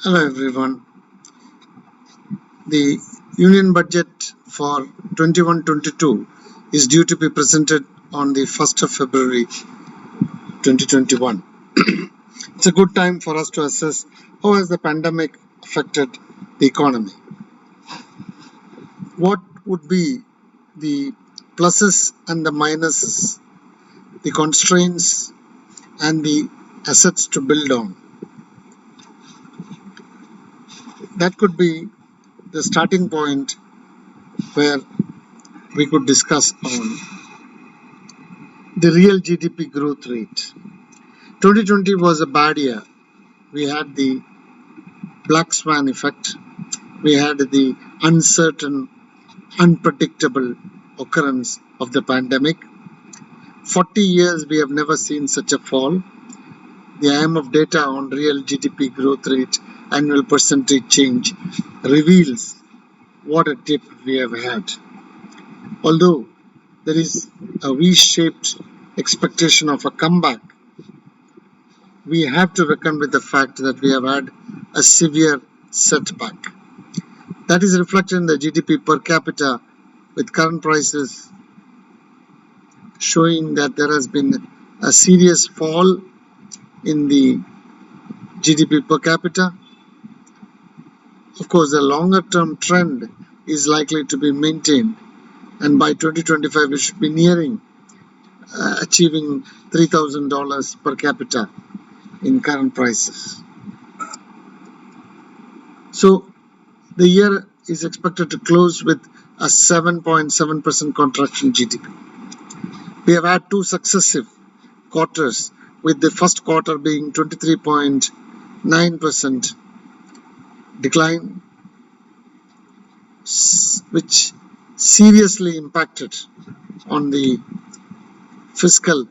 Hello everyone. The Union Budget for 21-22 is due to be presented on the 1st of February 2021. It's a good time for us to assess how has the pandemic affected the economy. What would be the pluses and the minuses, the constraints and the assets to build on. That could be the starting point where we could discuss on the real GDP growth rate. 2020 was a bad year. We had the black swan effect. We had the uncertain, unpredictable occurrence of the pandemic. 40 years we have never seen such a fall. The IMF data on real GDP growth rate, annual percentage change, reveals what a dip we have had. Although there is a V-shaped expectation of a comeback, we have to reckon with the fact that we have had a severe setback. That is reflected in the GDP per capita, with current prices showing that there has been a serious fall in the GDP per capita. Of course, the longer term trend is likely to be maintained, and by 2025 we should be nearing achieving $3,000 per capita in current prices. So the year is expected to close with a 7.7% contraction in GDP. We have had two successive quarters, with the first quarter being 23.9% decline, which seriously impacted on the fiscal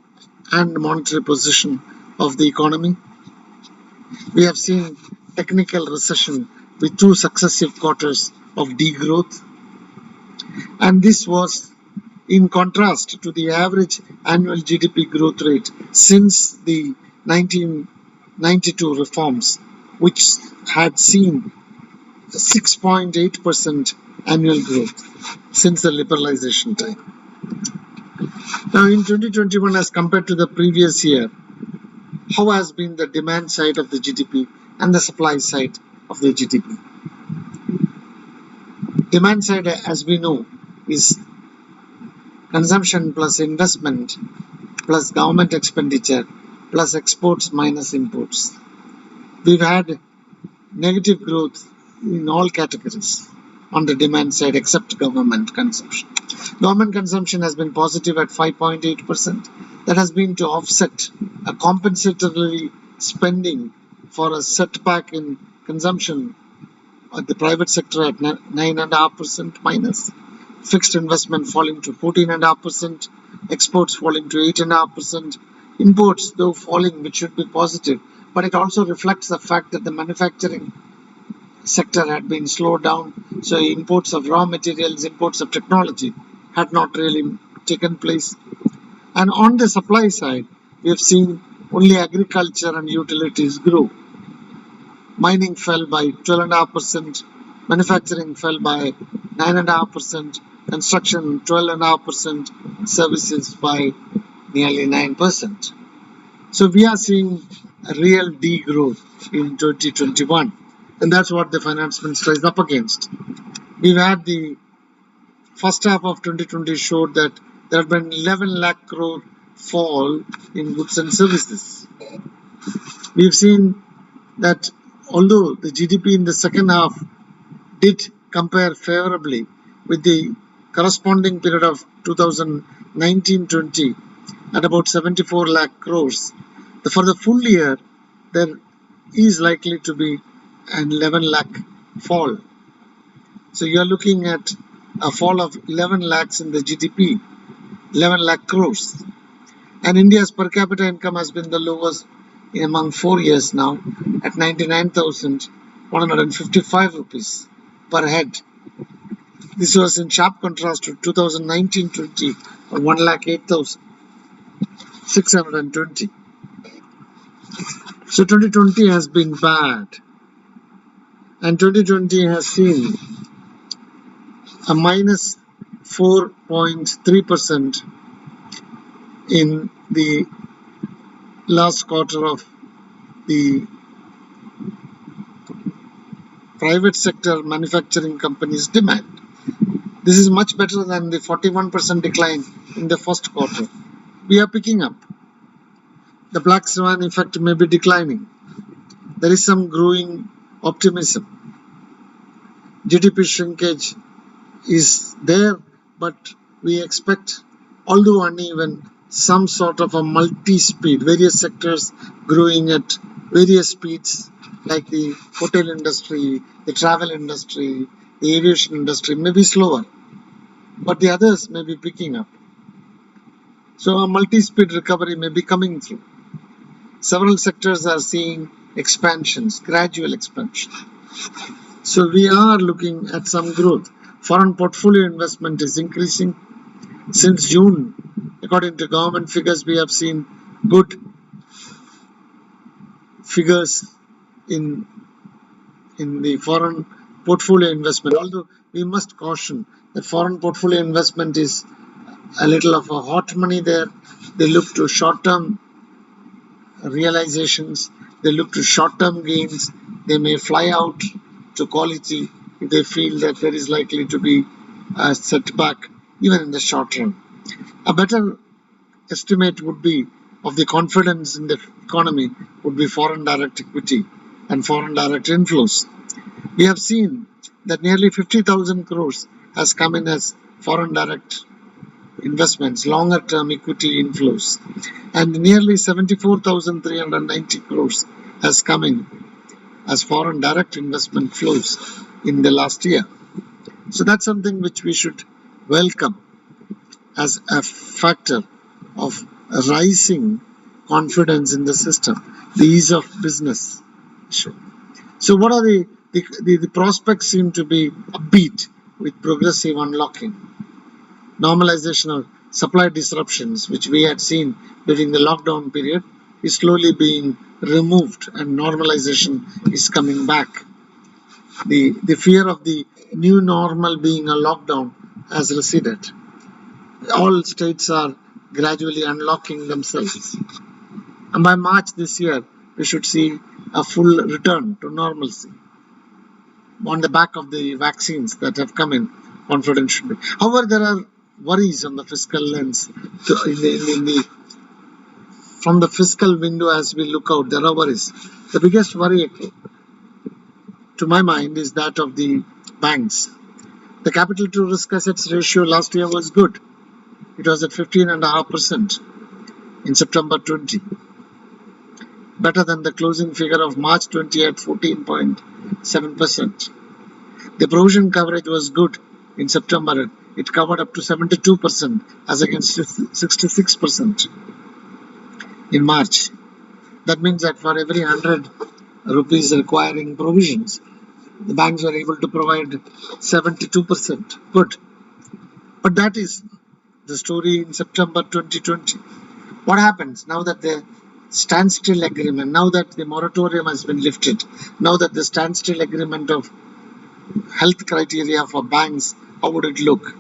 and monetary position of the economy. We have seen technical recession with two successive quarters of degrowth, and this was in contrast to the average annual GDP growth rate since the 1992 reforms, which had seen 6.8% annual growth since the liberalization time. Now in 2021 as compared to the previous year, how has been the demand side of the GDP and the supply side of the GDP? Demand side, as we know, is consumption plus investment plus government expenditure plus exports minus imports. We've had negative growth in all categories on the demand side except government consumption. Government consumption has been positive at 5.8%. That has been to offset a compensatory spending for a setback in consumption at the private sector at 9.5% minus, fixed investment falling to 14.5%, exports falling to 8.5%, imports though falling, which should be positive, but it also reflects the fact that the manufacturing sector had been slowed down, so imports of raw materials, imports of technology had not really taken place. And on the supply side, we have seen only agriculture and utilities grow. Mining fell by 12.5%, manufacturing fell by 9.5%, construction 12.5%, services by nearly 9%. So we are seeing a real degrowth in 2021, and that's what the finance minister is up against. We've had the first half of 2020 showed that there have been 11 lakh crore fall in goods and services. We've seen that although the GDP in the second half did compare favorably with the corresponding period of 2019-20 at about 74 lakh crores, for the full year there is likely to be an 11 lakh fall. So you are looking at a fall of 11 lakhs in the GDP, 11 lakh crores. And India's per capita income has been the lowest among 4 years now at 99,155 rupees per head. This was in sharp contrast to 2019-20 or 1,08,620. So 2020 has been bad. and 2020 has seen a minus 4.3% in the last quarter of the private sector manufacturing companies' demand. This is much better than the 41% decline in the first quarter. We are picking up. The black swan effect may be declining. There is some growing optimism. GDP shrinkage is there, but we expect, although uneven, some sort of a multi-speed, various sectors growing at various speeds, like the hotel industry, the travel industry, the aviation industry may be slower, but the others may be picking up. So a multi-speed recovery may be coming through. Several sectors are seeing expansions, gradual expansion. So we are looking at some growth. Foreign portfolio investment is increasing. Since June, according to government figures, we have seen good figures in the foreign portfolio investment. Although we must caution that foreign portfolio investment is a little of a hot money there. They look to short-term realizations. They look to short-term gains. They may fly out to quality if they feel that there is likely to be a setback even in the short run. A better estimate would be of the confidence in the economy would be foreign direct equity and foreign direct inflows. We have seen that nearly 50,000 crores has come in as foreign direct investments, longer term equity inflows, and nearly 74,390 crores has come in as foreign direct investment flows in the last year. So that's something which we should welcome as a factor of rising confidence in the system, the ease of business. So what are the prospects seem to be upbeat with progressive unlocking. Normalization of supply disruptions, which we had seen during the lockdown period, is slowly being removed and normalization is coming back. The fear of the new normal being a lockdown has receded. All states are gradually unlocking themselves. And by March this year, we should see a full return to normalcy on the back of the vaccines that have come in. Confidence should be. However, there are worries on the fiscal lens. From the fiscal window as we look out, there are worries. The biggest worry, to my mind, is that of the banks. The capital to risk assets ratio last year was good. It was at 15.5% in September 20. Better than the closing figure of March 20 at 14.7%. The provision coverage was good in September. It covered up to 72% as against 66% in March. That means that for every 100 rupees requiring provisions, the banks were able to provide 72%. Good. But that is the story in September 2020. What happens now that the standstill agreement, now that the moratorium has been lifted, now that the standstill agreement of health criteria for banks, how would it look?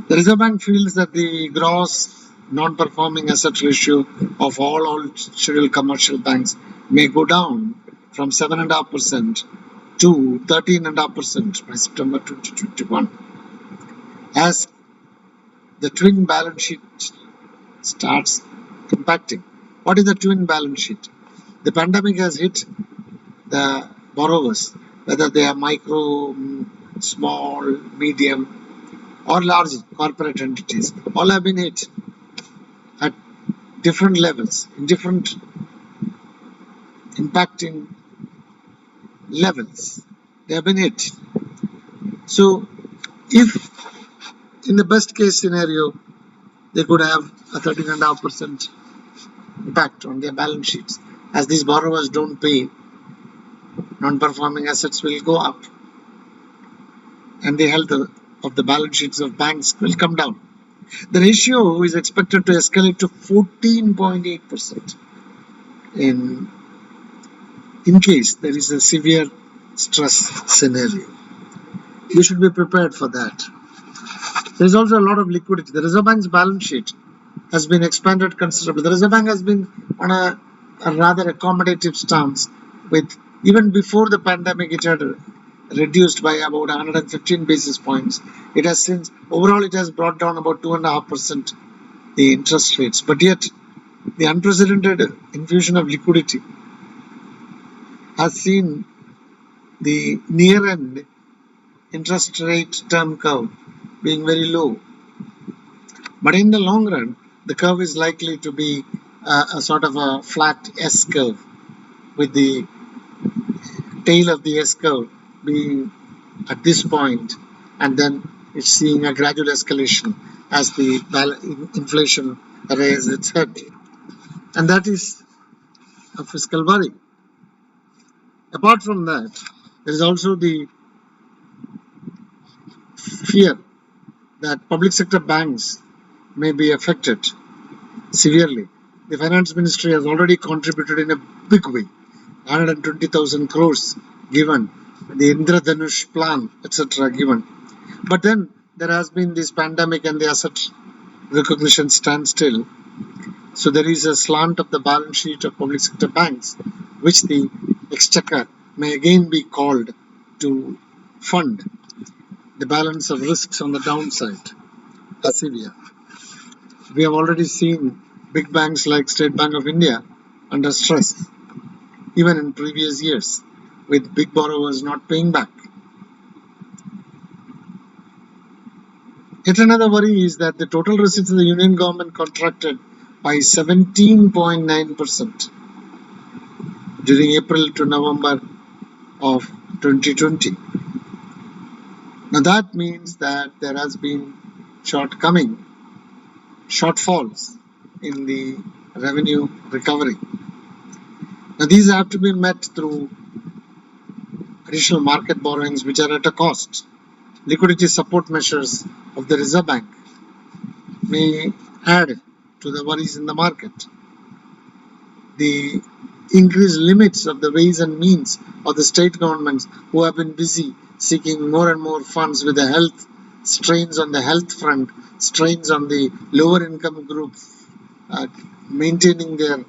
The Reserve Bank feels that the gross non-performing asset ratio of all scheduled commercial banks may go down from 7.5% to 13.5% by September 2021. As the twin balance sheet starts impacting. What is the twin balance sheet? The pandemic has hit the borrowers, whether they are micro, small, medium, or large corporate entities. All have been hit at different levels, in different impacting levels. They have been hit. So, if in the best case scenario, they could have a 13.5% impact on their balance sheets. As these borrowers don't pay, non-performing assets will go up and the health of the balance sheets of banks will come down. The ratio is expected to escalate to 14.8% in case there is a severe stress scenario. We should be prepared for that. There is also a lot of liquidity. The Reserve Bank's balance sheet has been expanded considerably. The Reserve Bank has been on a rather accommodative stance. With even before the pandemic, it had reduced by about 115 basis points. It has since overall it has brought down about 2.5% the interest rates. But yet, the unprecedented infusion of liquidity has seen the near-end interest rate term curve being very low. But in the long run, the curve is likely to be a sort of a flat S curve, with the tail of the S curve being at this point, and then it's seeing a gradual escalation as the inflation raises its head. And that is a fiscal worry. Apart from that, there is also the fear that public sector banks may be affected severely. The finance ministry has already contributed in a big way, 120,000 crores given, the Indradhanush plan, etc. given. But then there has been this pandemic and the asset recognition standstill. So there is a slant of the balance sheet of public sector banks, which the exchequer may again be called to fund the balance of risks on the downside are severe. We have already seen big banks like State Bank of India under stress, even in previous years, with big borrowers not paying back. Yet another worry is that the total receipts of the Union government contracted by 17.9% during April to November of 2020. Now that means that there has been shortfalls in the revenue recovery. Now these have to be met through additional market borrowings which are at a cost. Liquidity support measures of the Reserve Bank may add to the worries in the market. The increased limits of the ways and means of the state governments, who have been busy seeking more and more funds with the health strains on the health front, strains on the lower income group, maintaining their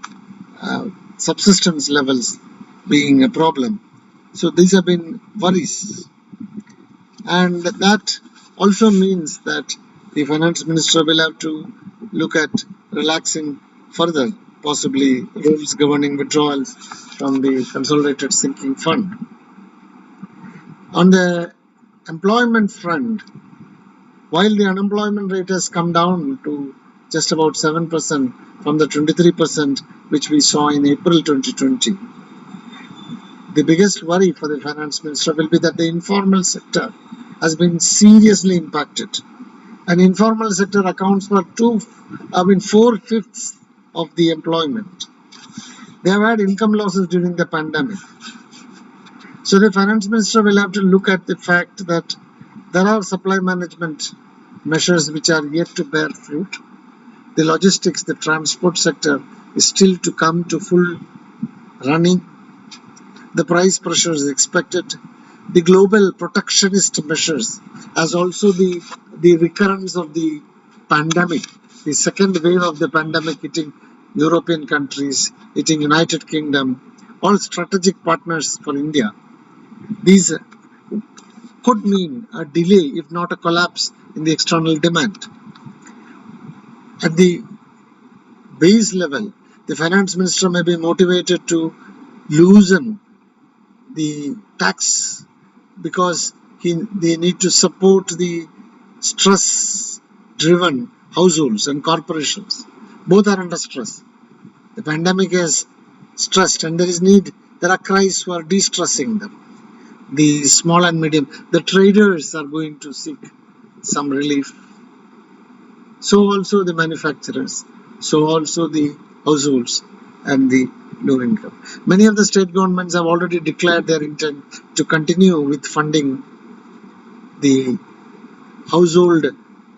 subsistence levels being a problem. So these have been worries. And that also means that the finance minister will have to look at relaxing further, possibly rules governing withdrawals from the consolidated sinking fund. On the employment front, while the unemployment rate has come down to just about 7% from the 23% which we saw in April 2020, the biggest worry for the finance minister will be that the informal sector has been seriously impacted. And informal sector accounts for 4/5 of the employment. They have had income losses during the pandemic. So the finance minister will have to look at the fact that there are supply management measures which are yet to bear fruit. The logistics, the transport sector is still to come to full running. The price pressure is expected. The global protectionist measures, as also the recurrence of the pandemic, the second wave of the pandemic hitting European countries, hitting United Kingdom, all strategic partners for India. These could mean a delay, if not a collapse, in the external demand. At the base level, the finance minister may be motivated to loosen the tax because they need to support the stress-driven households and corporations. Both are under stress. The pandemic has stressed, and there are cries for de-stressing them. The small and medium, the traders are going to seek some relief. So also the manufacturers, so also the households and the low income. Many of the state governments have already declared their intent to continue with funding the household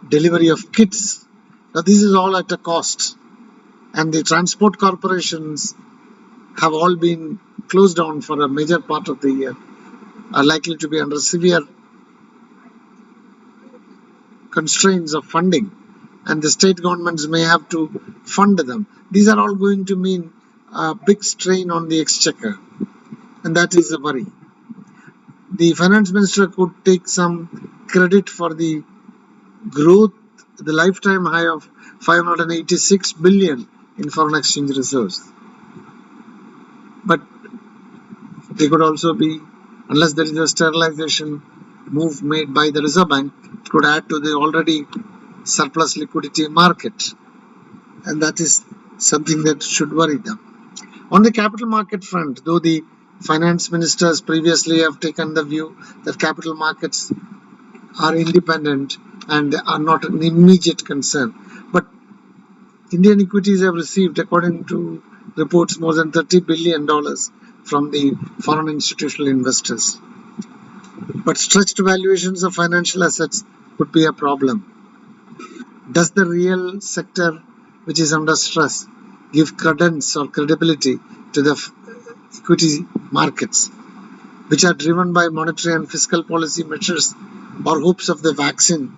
delivery of kits. Now this is all at a cost, and the transport corporations have all been closed down for a major part of the year. are likely to be under severe constraints of funding, and the state governments may have to fund them. These are all going to mean a big strain on the exchequer, and that is a worry. The finance minister could take some credit for the growth, the lifetime high of 586 billion in foreign exchange reserves. But they could also be, unless there is a sterilization move made by the Reserve Bank, it could add to the already surplus liquidity market, and that is something that should worry them. On the capital market front, though the finance ministers previously have taken the view that capital markets are independent and are not an immediate concern, but Indian equities have received, according to reports, more than $30 billion from the foreign institutional investors. But stretched valuations of financial assets could be a problem. Does the real sector, which is under stress, give credence or credibility to the equity markets, which are driven by monetary and fiscal policy measures or hopes of the vaccine?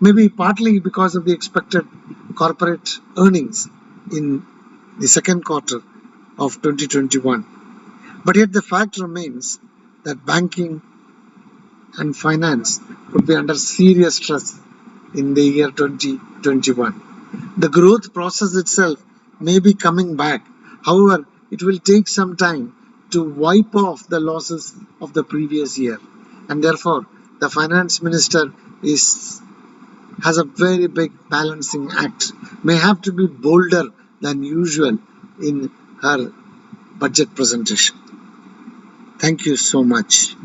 Maybe partly because of the expected corporate earnings in the second quarter of 2021. But yet the fact remains that banking and finance would be under serious stress in the year 2021. The growth process itself may be coming back. However, it will take some time to wipe off the losses of the previous year. And therefore, the finance minister has a very big balancing act, may have to be bolder than usual in her budget presentation. Thank you so much.